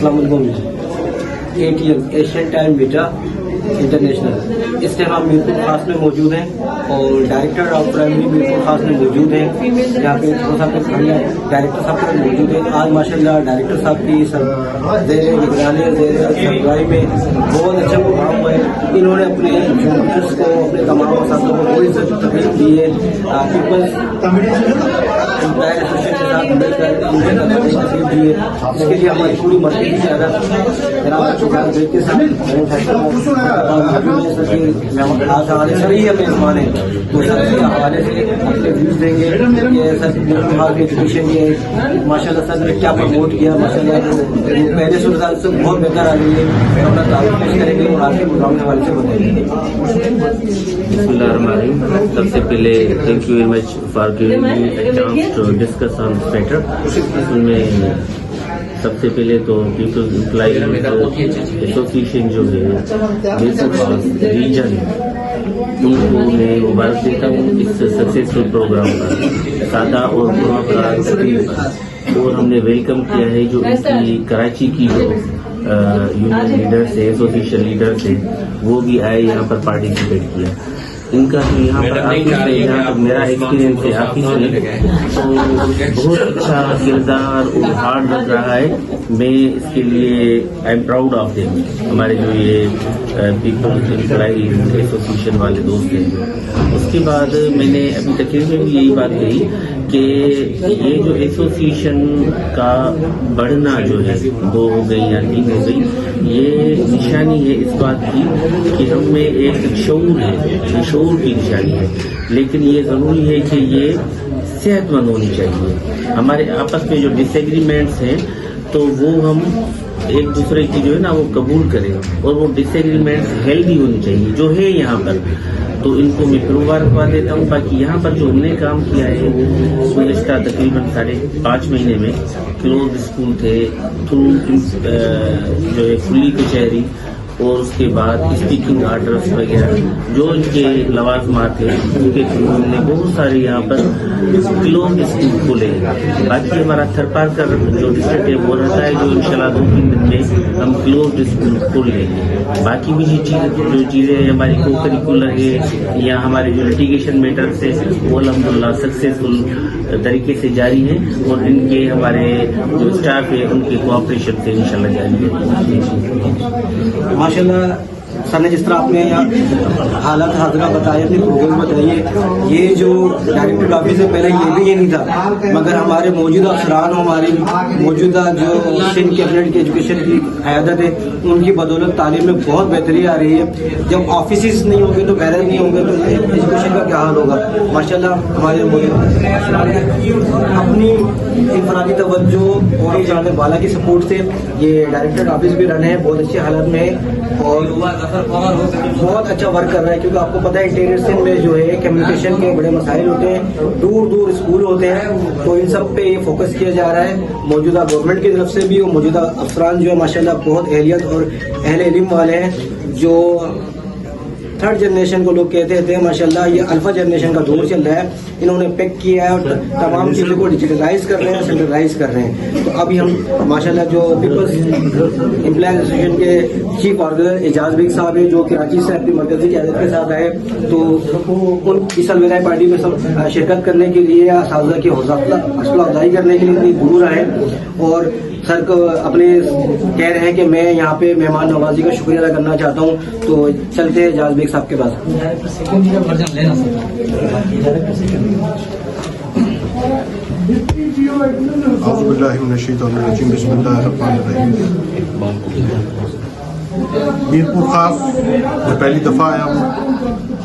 अस्सलाम वालेकुम। ATM Asian time media international, इस टाइम हम मीरपुर खास में मौजूद हैं और डायरेक्टर ऑफ प्राइमरी मीरपुर खास में मौजूद हैं। यहाँ पे डायरेक्टर साहब पर मौजूद है। आज माशाल्लाह डायरेक्टर साहब की ज़ेर निगरानी सरबराही में बहुत अच्छा प्रोग्राम हुआ है। इन्होंने अपने जूनियर्स को, अपने तमाम असातिज़ों को बड़ी तकलीफ दी है। पीपल्स एम्प्लॉय एसोसिएशन के साथ मिलकर उनके तकलीफ दी है। इसके लिए हमारी पूरी मदद की जा रहा है। के साथ सर ही हमें मेहमान है, तो सर के हवाले से अपने व्यूज देंगे कि सर बिहार के एजुकेशन ये माशाल्लाह सर ने क्या प्रमोट किया। माशाल्लाह पहले सूरत से बहुत बेहतर आ रही है। अपना तारीफ पेश करेंगे और आगे प्रोग्राम के हवाले से बताएंगे। बिस्मिल्लाहिर्रहमानिर्रहीम। सबसे पहले thank you very much for giving me a chance to discuss on this matter. इसमें सबसे पहले तो पीपल्स एम्प्लॉय एसोसिएशन जो है मीरपुर रीजन, उनको मैं मुबारक देता हूँ इस सक्सेसफुल प्रोग्राम का, सादा और तकरीब। और हमने वेलकम किया है जो इनकी कराची की जो यूनियन लीडर्स है, एसोसिएशन लीडर्स है, वो भी आए यहाँ पर पार्टिसिपेट किया। इनका जो यहाँ पर ऑफिस है, जहाँ तक मेरा एक्सपीरियंस है ऑफिस में, तो बहुत अच्छा किरदार और हार्ड वर्क रहा है। मैं इसके लिए I am proud of them. हमारे जो ये पीपल्स एम्प्लॉय एसोसिएशन वाले दोस्त हैं। उसके बाद मैंने अभी तकरीर में भी यही बात कही कि ये जो एसोसिएशन का बढ़ना जो है 2 हो गई या 3 हो गई, ये निशानी है इस बात की कि हम में एक शऊर है, ये शऊर की निशानी है। लेकिन ये ज़रूरी है कि ये सेहतमंद होनी चाहिए। हमारे आपस में जो डिसएग्रीमेंट्स हैं तो वो हम एक दूसरे की जो है ना वो कबूल करें, और वो डिसएग्रीमेंट्स हेल्दी होनी चाहिए जो है यहाँ पर। तो इनको मैं फिर मुबारकबाद देता हूँ। बाकी यहाँ पर जो हमने काम किया है गुज़िश्ता तकरीबन 5.5 महीने में, क्लोज स्कूल थे, थ्रू जो है खुली कचहरी, और उसके बाद स्पीकिंग आर्डर्स वगैरह जो इनके लवाजमात थे, उनके थ्रू हमने बहुत सारे यहाँ पर क्लोज स्कूल खोले। बाकी हमारा थरपारकर जो डिस्ट्रिक्ट है वो रहता है, जो इंशाल्लाह 2-3 दिन में हम क्लोज स्कूल खोल लेंगे। बाकी भी जो चीज़ें हमारी को करिकुलर है या हमारे जो लिटिगेशन मैटर्स है वो अल्हम्दुलिल्लाह सक्सेसफुल तरीके से जारी है, और इनके हमारे जो स्टाफ है उनके कोऑपरेशन से इंशाल्लाह जारी है। माशाल्लाह सर ने जिस तरह आपने हालात हाजरा बताए, अपनी प्रोग्राम बताइए, ये जो डायरेक्टर ऑफिस से पहले ये नहीं था, मगर हमारे मौजूदा अफसरान, हमारी मौजूदा जो सिंध कैबिनेट की एजुकेशन की क़यादत है, उनकी बदौलत तालीम में बहुत बेहतरी आ रही है। जब ऑफिस नहीं होंगे तो बैरर नहीं होंगे तो एजुकेशन का क्या हाल होगा। माशाल्लाह हमारे अपनी इनफरादी तवज्जो और जाने वाला की सपोर्ट से ये डायरेक्टर ऑफिस भी रन है बहुत अच्छी हालत में, और बहुत अच्छा वर्क कर रहा है। क्योंकि आपको पता है इंटीरियर सिंध में जो है कम्युनिकेशन के बड़े मसाइल होते हैं, दूर दूर स्कूल होते हैं, तो इन सब पे फोकस किया जा रहा है मौजूदा गवर्नमेंट की तरफ से भी। और मौजूदा अफसरान जो है माशाल्लाह बहुत अहलियत और अहले इल्म वाले हैं, जो 3rd जनरेशन को लोग कहते थे। माशाल्लाह ये अल्फा जनरेशन का दौर चल रहा है। इन्होंने पिक किया है और तमाम चीज़ों को डिजिटलाइज कर रहे हैं, सेंट्रलाइज कर रहे हैं। तो अभी हम माशाल्लाह जो पीपल्स एम्प्लॉय एसोसिएशन के चीफ ऑर्गेनाइजर एजाज बेग साहब है, जो कराची से अपनी मरकजी क़यादत के साथ आए, तो उन इस अलविदाई पार्टी में सब शिरकत करने के लिए, असातिज़ा की हौसला अफजाई करने के लिए इतनी दूर आए, और सर को अपने कह रहे हैं कि मैं यहाँ पे मेहमान नवाजी का शुक्रिया अदा करना चाहता हूँ। तो चलते हैं एजाज बेग साहब के पास। मीरपुर खास मैं पहली दफ़ा आया हूँ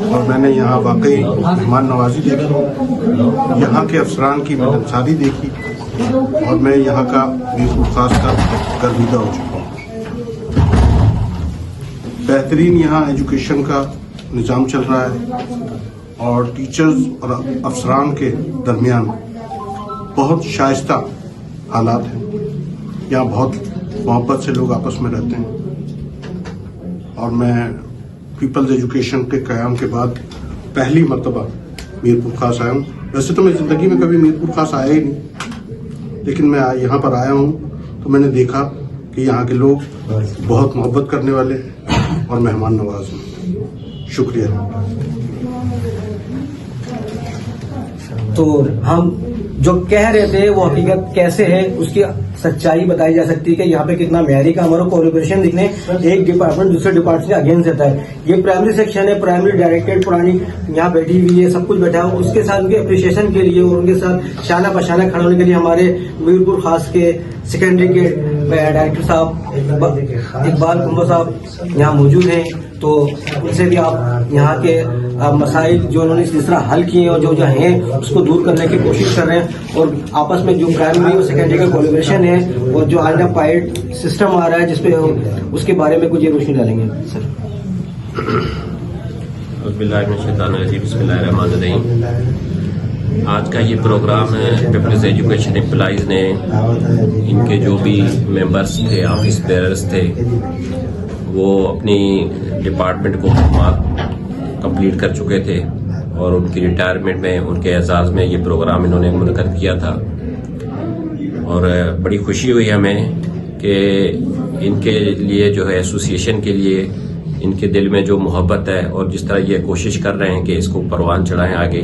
और मैंने यहाँ वाकई मेहमान नवाजी देखी, यहाँ के अफसरान की मिलनसारी देखी, और मैं यहाँ का मीरपुर खास का गर्विदा हो चुका हूँ। बेहतरीन यहाँ एजुकेशन का निज़ाम चल रहा है, और टीचर्स और अफसरान के दरमियान बहुत शाइस्ता हालात हैं। यहाँ बहुत मोहब्बत से लोग आपस में रहते हैं, और मैं पीपल्स एजुकेशन के क़याम के बाद पहली मरतबा मीरपुर खास आया हूँ। वैसे तो मैं ज़िंदगी में कभी मीरपुर खास आया ही नहीं, लेकिन मैं यहाँ पर आया हूँ तो मैंने देखा کہ یہاں کے لوگ بہت محبت کرنے والے ہیں اور مہمان نواز ہیں. شکریہ. تو ہم جو کہہ رہے تھے وہ حقیقت کیسے ہے اس کی سچائی بتائی جا سکتی ہے کہ یہاں پہ کتنا معیاری کام اور کولیبریشن دکھنے ایک ڈپارٹمنٹ دوسرے ڈپارٹمنٹ سے اگینسٹ رہتا ہے. یہ پرائمری سیکشن ہے, پرائمری ڈائریکٹریٹ پرانی یہاں بیٹھی ہوئی ہے, سب کچھ بیٹھا ہے. اس کے ساتھ ان کے اپریشیشن کے لیے اور ان کے ساتھ شانہ بشانہ کھڑے ہونے کے لیے ہمارے میرپور خاص کے سیکنڈری کے ڈائریکٹر صاحب اقبال کمبو صاحب یہاں موجود ہیں. تو ان سے بھی آپ یہاں کے مسائل جو انہوں نے اس طرح حل کیے اور جو ہیں اس کو دور کرنے کی کوشش کر رہے ہیں, اور آپس میں جو پرائمری اور سیکنڈری کا کولیبریشن ہے اور جو آئندہ پائلٹ سسٹم آ رہا ہے جس پہ اس کے بارے میں کچھ یہ روشنی ڈالیں گے سر. بسم اللہ الرحمن الرحیم. آج کا یہ پروگرام پیپلز ایجوکیشن امپلائیز نے ان کے جو بھی ممبرس تھے, آفس بیئررز تھے, وہ اپنی ڈپارٹمنٹ کو کمپلیٹ کر چکے تھے اور ان کی ریٹائرمنٹ میں ان کے اعزاز میں یہ پروگرام انہوں نے منعقد کیا تھا. اور بڑی خوشی ہوئی ہمیں کہ ان کے لیے جو ہے ایسوسیشن کے لیے ان کے دل میں جو محبت ہے اور جس طرح یہ کوشش کر رہے ہیں کہ اس کو پروان چڑھائیں آگے,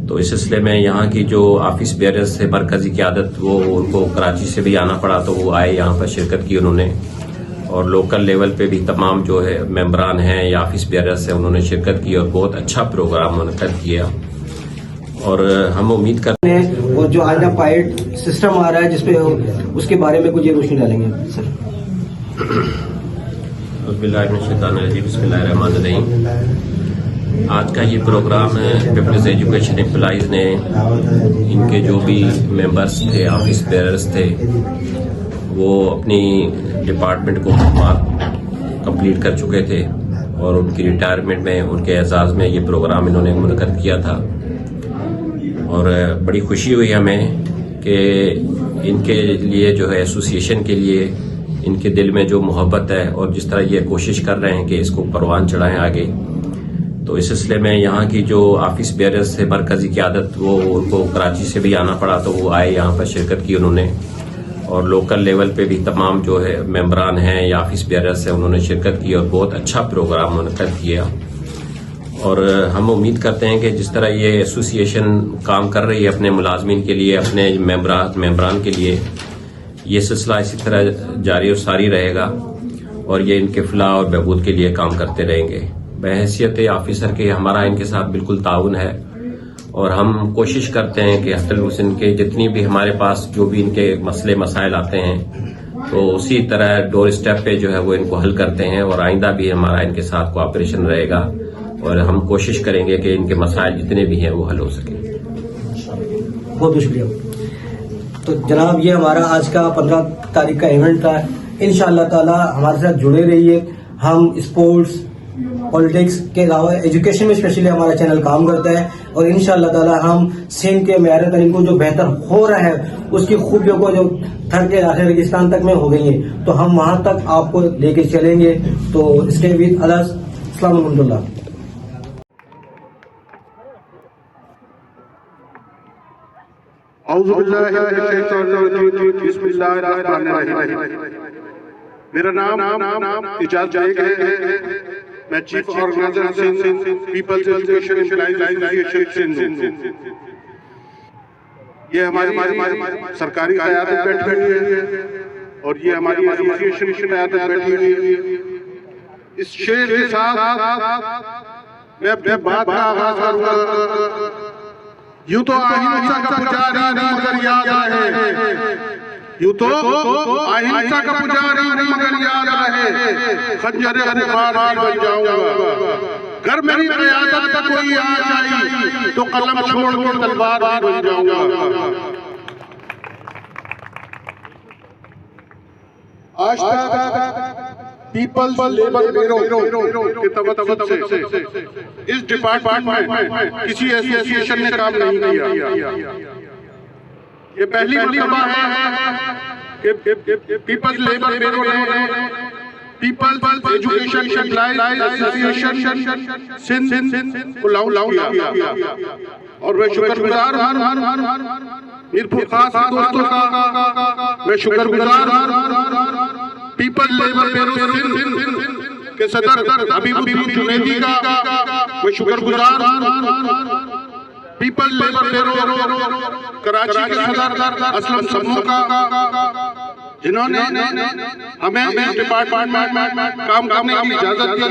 تو اس سلسلے میں یہاں کی جو آفس بیئررز سے مرکزی قیادت وہ ان کو کراچی سے بھی آنا پڑا تو وہ آئے, یہاں پر شرکت کی انہوں نے, اور لوکل لیول پہ بھی تمام جو ہے ممبران ہیں یا آفس بیئررز ہیں انہوں نے شرکت کی اور بہت اچھا پروگرام منعقد کیا. اور ہم امید کرتے ہیں اور جو آئندہ پائلٹ سسٹم آ رہا ہے جس پہ اس کے بارے میں کچھ یہ روشنی ڈالیں گے سر. بسم اللہ الرحمن الرحیم. آج کا یہ پروگرام پیپلز ایجوکیشن امپلائیز نے ان کے جو بھی ممبرس تھے, آفس بیئررز تھے, وہ اپنی ڈپارٹمنٹ کو کمپلیٹ کر چکے تھے اور ان کی ریٹائرمنٹ میں ان کے اعزاز میں یہ پروگرام انہوں نے منعقد کیا تھا. اور بڑی خوشی ہوئی ہمیں کہ ان کے لیے جو ہے ایسوسیشن کے لیے ان کے دل میں جو محبت ہے اور جس طرح یہ کوشش کر رہے ہیں کہ اس کو پروان چڑھائیں آگے, تو اس سلسلے میں یہاں کی جو آفس بیئررز سے مرکزی قیادت وہ ان کو کراچی سے بھی آنا پڑا تو وہ آئے, یہاں پر شرکت کی انہوں نے, اور لوکل لیول پہ بھی تمام جو ہے ممبران ہیں یا آفس بیئررز ہیں انہوں نے شرکت کی اور بہت اچھا پروگرام منعقد کیا. اور ہم امید کرتے ہیں کہ جس طرح یہ ایسوسیشن کام کر رہی ہے اپنے ملازمین کے لیے, اپنے ممبران کے لیے, یہ سلسلہ اسی طرح جاری اور ساری رہے گا اور یہ ان کے فلاح اور بہبود کے لیے کام کرتے رہیں گے. بحیثیت آفیسر کے ہمارا ان کے ساتھ بالکل تعاون ہے اور ہم کوشش کرتے ہیں کہ حتی الحسن کے جتنی بھی ہمارے پاس جو بھی ان کے مسئلے مسائل آتے ہیں تو اسی طرح ڈور اسٹیپ پہ جو ہے وہ ان کو حل کرتے ہیں, اور آئندہ بھی ہمارا ان کے ساتھ کوآپریشن رہے گا اور ہم کوشش کریں گے کہ ان کے مسائل جتنے بھی ہیں وہ حل ہو سکیں. بہت بہت شکریہ. تو جناب یہ ہمارا آج کا 15 تاریخ کا ایونٹ تھا. انشاءاللہ تعالی ہمارے ساتھ جڑے رہیے. ہم اسپورٹس, پالیٹکس کے علاوہ ایجوکیشن میں اسپیشلی ہمارا چینل کام کرتا ہے, اور انشاءاللہ تعالی ہم سندھ کے معیار تعلیم کو جو بہتر ہو رہا ہے اس کی خوبیوں کو جو تھر کے آخر ریگستان تک میں ہو گئی ہیں تو ہم وہاں تک آپ کو لے کے چلیں گے. تو اس کے بھی السلام علیکم اللہ. اعوذ باللہ من الشیطان الرجیم. بسم اللہ الرحمن الرحیم. میرا نام اجاز جائے ہے. میں chief organiser Sindh people's education employees association Sindh. یہ ہماری سرکاری قیادت بیٹھی ہوئی ہے اور یہ ہماری ایسوسی ایشن کی قیادت بیٹھی ہوئی ہے. اس شعر کے ساتھ میں اپنی بات کا آغاز کروں گا. یوں تو اہنسا کا پجاری مگر یاد رہے, یوں تو اہنسا کا پجاری مگر یاد رہے, خنجر غبار بن جاؤں گا. گر میری قیادت پہ کوئی آ جائی تو قلم چھوڑ کے تلوار بن جاؤں گا. آج تک پیپلز لیبر بیورو کے توسط سے اس ڈپارٹمنٹ میں کسی ایسوسی ایشن نے کام نہیں کیا. یہ پہلی مرتبہ ہے کہ پیپلز لیبر بیورو نے Peoples education employees association Sindh کو لانچ کیا, اور میں شکر گزار ہوں میرپور خاص دوستوں کا. میں شکر گزار ہوں लेबर ब्यूरो के सदर हबीबुद्दीन जुनैदी का मैं शुक्रगुजार हूँ। पीपल लेबर ब्यूरो कराची के सदर असलम समू का, जिन्होंने हमें डिपार्टमेंट में काम करने की इजाजत दी।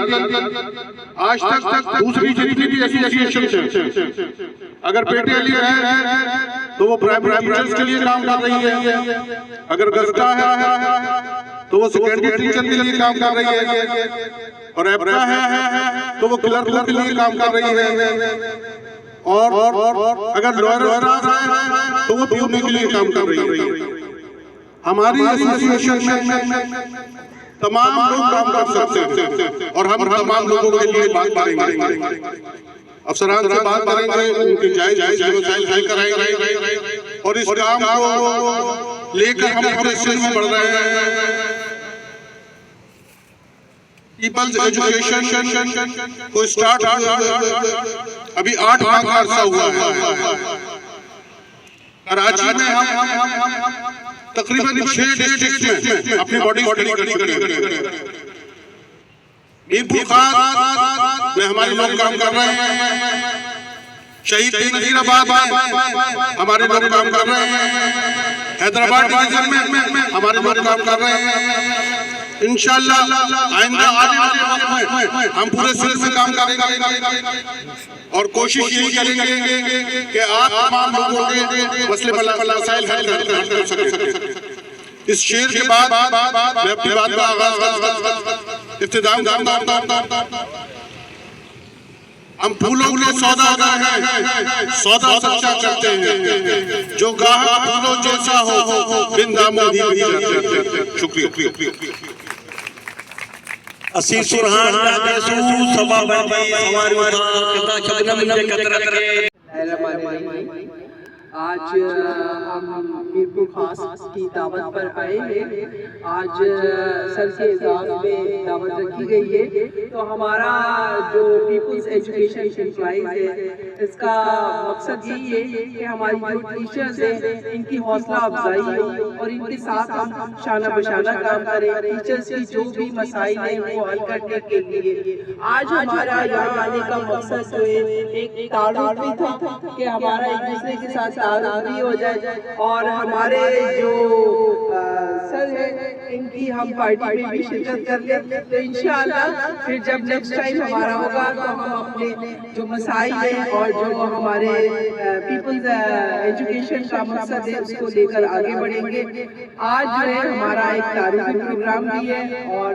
आज तक दूसरी जितनी भी एसोसिएशन है, अगर पेटे लिए है तो वो प्राइमरी टीचर्स के लिए काम कर रही है, अगर गस्ता है तो वो सेकेंडरी टीचर के लिए काम कर रही है, और एप्रा है तो वो क्लर्क के लिए काम कर रही है, और अगर लॉयर है तो वो पीओनी के लिए काम कर रही है। हमारी एसोसिएशन में तमाम लोग काम कर सकते हैं और हम तमाम लोगों के लिए बात करेंगे, अफसरान से बात करेंगे, उनके जायज मसाइल हल कराएंगे और इस काम को लेकर हम पूरे सिलसिले में बढ़ रहे हैं। पीपल्स एजुकेशन को स्टार्ट अभी 8 माह का अरसा हुआ है। कराची में हम तकरीबन 6 डिस्ट्रिक्ट में अपनी बॉडी करें। मीरपुर खास में हमारे लोग काम कर रहे हैं, शहीद नजीराबाद में हमारे लोग काम कर रहे हैं, हैदराबाद डिवीजन में हमारे लोग काम कर रहे हैं। इंशाअल्लाह आइंदा आने वाले वक्त में हम पूरे सिर से काम करेंगे और कोशिश यही करेंगे कि आप तमाम लोगों के मसले मसाइल हल कर सकें। इस शेर के बाद मैं अपनी बात का आगाज इफ्तिताम करूंगा। हम फूलों के सौदा हैं, सौदा सच्चा करते हैं, जो गाहक फूलों जैसा हो बिन दामों ही जाते। शुक्रिया। असी सुरहान देसू सभा बंदी हमारी कितना शबनम ने कतरा करे। आज हम मीरपुर खास की दावत पर आए हैं। आज सर के एजाज़ में दावत रखी गई है, तो हमारा जो पीपल्स एजुकेशन एम्प्लॉइज है इसका मकसद यही है कि हमारी जो टीचर्स हैं इनकी हौसला अफजाई हो और इनके साथ हम शाना बशाना काम करें, टीचर्स की जो भी मसाइल हैं वो हल करने के लिए। आज हमारा यहाँ आने का मकसद जो है एक ताल्लुक भी था कि हमारा एक दूसरे के साथ भी हो जाए और हमारे जो सर है इनकी हम पार्टी में भी शिरकत कर ले। तो इंशाअल्लाह फिर जब नेक्स्ट टाइम हमारा होगा तो हम अपने जो मसाइल हैं और जो हमारे पीपल्स एजुकेशन का मकसद है उसको लेकर आगे बढ़ेंगे। आज जो है हमारा एक तारीखी प्रोग्राम भी है और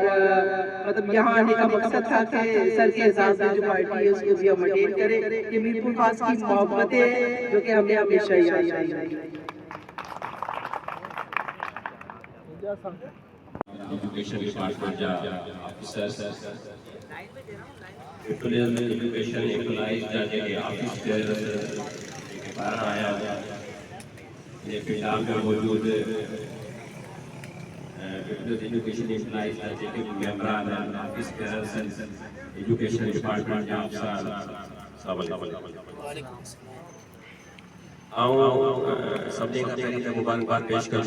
मतलब यहाँ आने का मकसद था कि सर के एजाज़ में जो पार्टी है उसको भी हम अटेंड करें। ये मीरपुर खास की मोहब्बत है जो कि हमें हमेशा याद आएगी। एजुकेशन डिपार्टमेंट जा ऑफिसर्स टूरिज्म एजुकेशन एम्प्लॉइज जाके ऑफिस के बाहर आया ये फिलहाल में मौजूद एजुकेशन एम्प्लॉइज जाके मेंबर ऑफिस के एजुकेशन डिपार्टमेंट जा सभी का पहले मुबारकबाद पेश करूं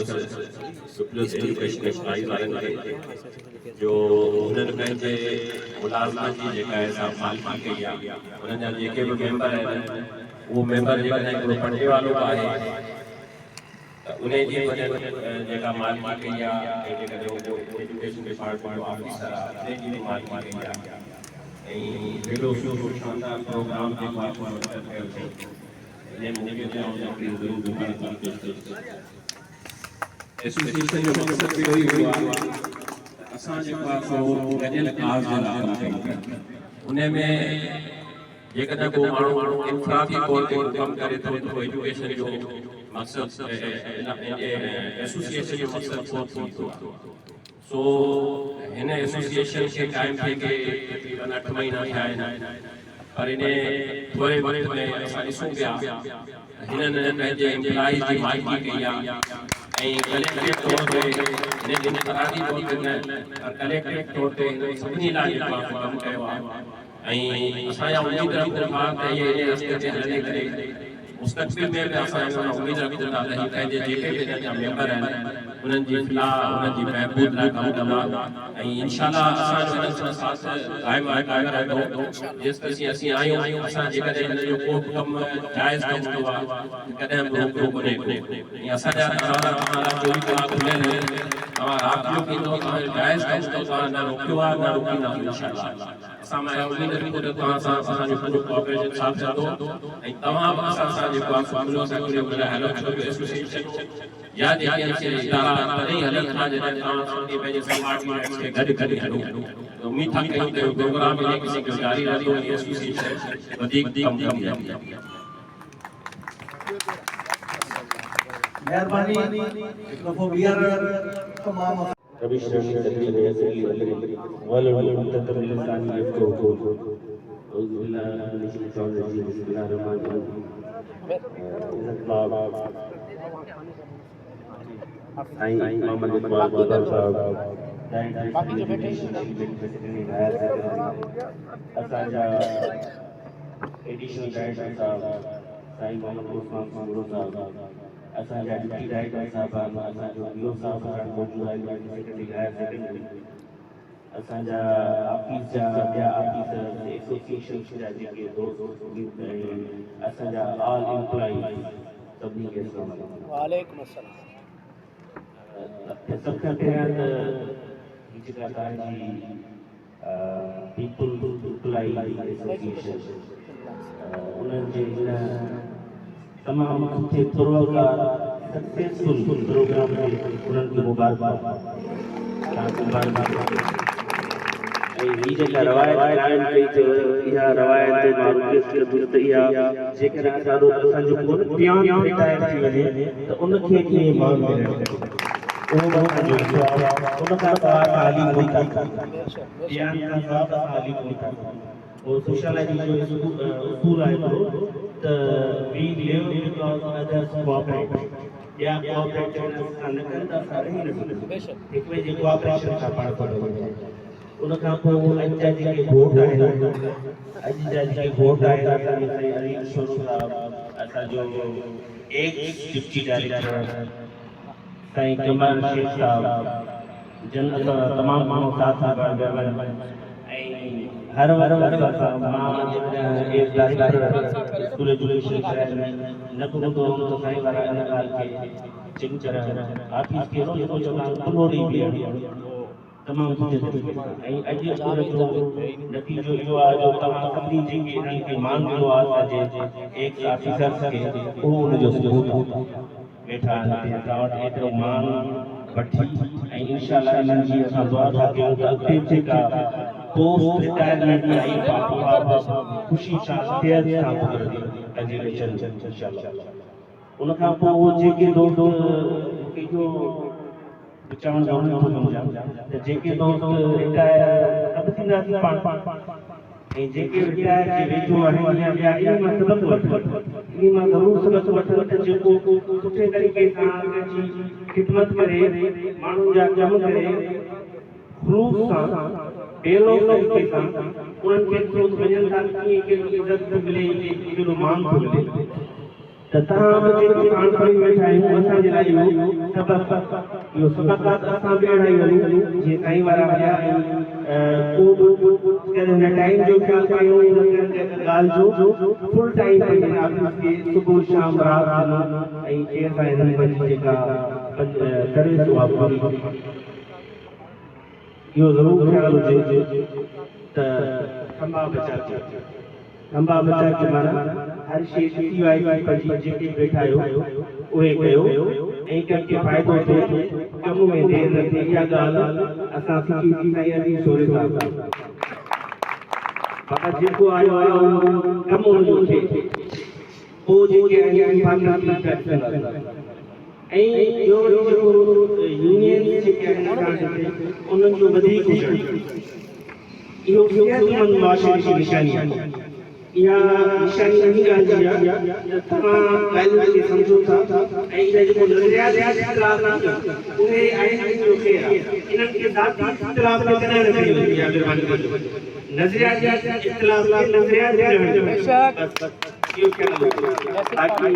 सुप्रीम एजुकेशन एम्प्लॉइज वारनि खे जो उन्हनि पंहिंजे मुलाज़िमत जी जेका आहे सा मालिकी कई आहे। उन्हनि जा जेके बि मेंबर आहिनि उहो मेंबर जेकॾहिं हिकिड़ो पढ़े वारो आहे त उन जी जेका मालिकी कई आहे जेकॾहिं एजुकेशन डिपार्टमेंट ऑफिसर आहे उन जी बि मालिकी कई आहे। ऐं हेॾो सुठो शानदार प्रोग्राम जेको आहे मुनक़िद कयो अथई एसोसिएशन जो मकसद भी वही हुआ असां जेको आहे सो गॾियल काज़ जे लाइ कमु कयूं पिया। उन में जेकॾहिं को माण्हू इन्फरादी तौर ते कमु करे थो त एजुकेशन जो मकसदु एसोसिएशन जो मकसदु पूरो थी थो। सो हिन एसोसिएशन खे टाइम थे के तकरीबन 8 महीना थिया आहिनि पर इन थोरे वक़्त में असां ॾिसूं पिया हिननि पंहिंजे एम्प्लॉइज जी मालिकी कई आहे ऐं कलेक्टिव तौर ते हिन इन्फरादी तौर ते न पर कलेक्टिव तौर ते सभिनी लाइ जेको आहे कमु कयो आहे। ऐं असांजा उम्मीद आहे त इहे रस्ते ते हले करे मुस्तक़बिल में बि असां उमेद रखूं था त पंहिंजे जेके बि हिन जा मेंबर आहिनि उन्हनि जी फलाह उन्हनि जी महबूद लाइ कमु कंदा ऐं इंशाअल्लाह असांजो हिननि सां साथ क़ाइमु रहंदो जेसिताईं असीं आहियूं असां जेकॾहिं हिन जो को बि कमु जाइज़ कमु कयो आहे कॾहिं बि रोकियो कोन्हे ऐं असांजा दरवाज़ा तव्हां लाइ 24 कलाक खुलियल आहिनि तव्हां राति जो ईंदो तव्हां जाइज़ कमु कयो तव्हां न रोकियो आहे न रोकींदासीं इंशाअल्लाह असां मां उमेद रखूं त तव्हां सां असांजो पूरो कोऑपरेशन साथ रहंदो ऐं तव्हां बि असां सां जेको आहे फॉलो सां हलो छो जो एसोसिएशन या जेके अचे इदारा तॾहिं हलनि था जॾहिं तव्हां सां पंहिंजे समाज खे गॾु हलो उम्मीद था कयूं त प्रोग्राम इन किसी को जारी रहंदो ऐं एसोसिएशन वधीक कमु कंदी रहंदी मेहरबानी दफ़ो ॿीहर तमामु रबी शरणी सदरी वयसरी अमरी वलल मुततर लिसानी यफ्को औज़ बिल्लाहि मिनश शैतानिर रजीम बिस्मिल्लाहिर रहमानिर रहीम आई मोहम्मद इकबाल गोदर साहब बाकी जो बैठे असांजा एडिशनल डायरेक्टर साहब साईं मोहम्मद उस्मान संगरो साहब असांजा डिप्टी डायरेक्टर साहब असांजो ॿियो साहब मौजूदु आहे सेक्रेटरी हायर सेकेंडरी असांजा ऑफिस जा ॿिया ऑफिसर एसोसिएशन जा जेके दोस्त असांजा ऑल एम्प्लॉई सभिनी खे अस्सलाम वालेकुम। वालेकुम अस्सलाम। सभ खां पहिरियां त जेका तव्हांजी पीपल एम्प्लॉई एसोसिएशन उन्हनि जे हिन तमाम अच्छे पुरवकार सक्सेसफुल प्रोग्राम में उन्हनि खे मुबारकबाद ऐं हीअ जेका रवायत क़ाइमु कई अथव इहा रवायत मारूफ़ इहा जेकॾहिं असांजो कोन प्यान रिटायर थी वञे त उनखे कीअं मान मिले उहो उन खां तालीम कोन था प्यान खां तालीम कोन था और सोशलाइजेशन जो उसूल आहे त we live because others cooperate या कोऑपरेट न कनि त असां रही न सघूं हिक ॿिए जे कोऑपरेशन सां पाण पढ़ो उन खां पोइ अॼु जा जेके वोट आहिनि अॼु जा जेके वोट आहिनि असांजे साईं हरीश शोरो साहब असांजो एक्स डिप्टी डायरेक्टर साईं कमल शेख साहब जन असां तमामु माण्हू साथ सां गॾु ऐं हर मां एक डायरेक्टर स्कूल एजुकेशन कराइण में न कंदो त साईं वारा इन ॻाल्हि खे चङी तरह ऑफिस खे रोज़ खुलो ॾेई ॾियणु तमामु ऐं अॼु जो नतीजो इहो आहे जो तव्हां सभिनी जेके हिननि खे मान मिलियो आहे असांजे एक्स ऑफिसर्स खे उहो उनजो सबूत वेठा आहिनि असां वटि एतिरो मान वठी ऐं इंशाअल्लाह इन्हनि जी असां दुआ था कयूं त अॻिते जेका पोस्ट रिटायरमेंट लाइ ख़ुशी सां सेहत सां गुज़रंदी पंहिंजे विचनि इंशाअल्लाह उन खां पोइ उहो जेके दोस्त मूंखे जो चवण ज़रूरी थो सम्झां त जेके दोस्त रिटायर सभु थींदासीं पाण ऐं जेके रिटायर जे वेझो आहिनि या ॿिया इन मां सबक़ वठनि इन मां ज़रूरु सबक़ वठनि त जेको सुठे तरीक़े सां पंहिंजी ख़िदमत करे माण्हुनि जा कम करे ख़ुलूस सां बेलो तरीक़े सां उन्हनि खे सोच वञनि था कीअं कहिड़ो इज़त मिले कहिड़ो मान थो मिले त तव्हां बि जेके पाण खणी वेठा आहियूं असांजे लाइ इहो सबक़ इहो सबक़ात असां बि अहिड़ा ई वञूं जीअं साईं वारा हुया को टाइम जो ख़्यालु कयूं ॻाल्हि जो फुल टाइम पंहिंजे ऑफिस खे सुबुह शाम राति ऐं केर सां हिननि पंहिंजी जेका सर्विस उहा पूरी इहो ज़रूरु ख़्यालु हुजे त खंबा बचा के माना हर शइ ॾिसी वाई पंहिंजी जेके वेठा आहियो उहे कयो ऐं कंहिंखे फ़ाइदो थिए कम में देरि न थिए इहा ॻाल्हि असां सिखी थी साईं हरीश शोरे साहिब बाक़ी जेको आयो आहे कम हुनजो थिए पोइ जेके आहिनि ऐं ॿियो जेको यूनियन जेके आहिनि उन्हनि जो वधीक हुजणु इहो सिहतमंद मुआशरे जी निशानी आहे इहा निशानी इन ॻाल्हि जी आहे तव्हां ॻाल्हियुनि खे सम्झो था ऐं इन जेको नज़रियाती इख़्तिलाफ़ उहे आहिनि जो ख़ैर आहे इन्हनि खे ज़ाती इख़्तिलाफ़ में कॾहिं न खणी वञिजे नज़रियाती इख़्तिलाफ़ खे नज़रियाती यूट्यूब चैनल ताकि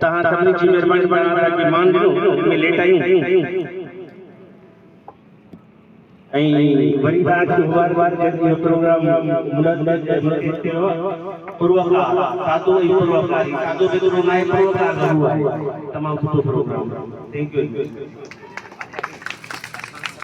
तहां सभिनी जी महिरबानी की मान ॾिनो में लेट आहियूं ऐं वरी बार जो प्रोग्राम पूर्वकार साधो ऐं पूर्वकारी साधो जेको नाहे पूर्वकार ज़रूरु आहे तमामु सुठो प्रोग्राम थैंक यू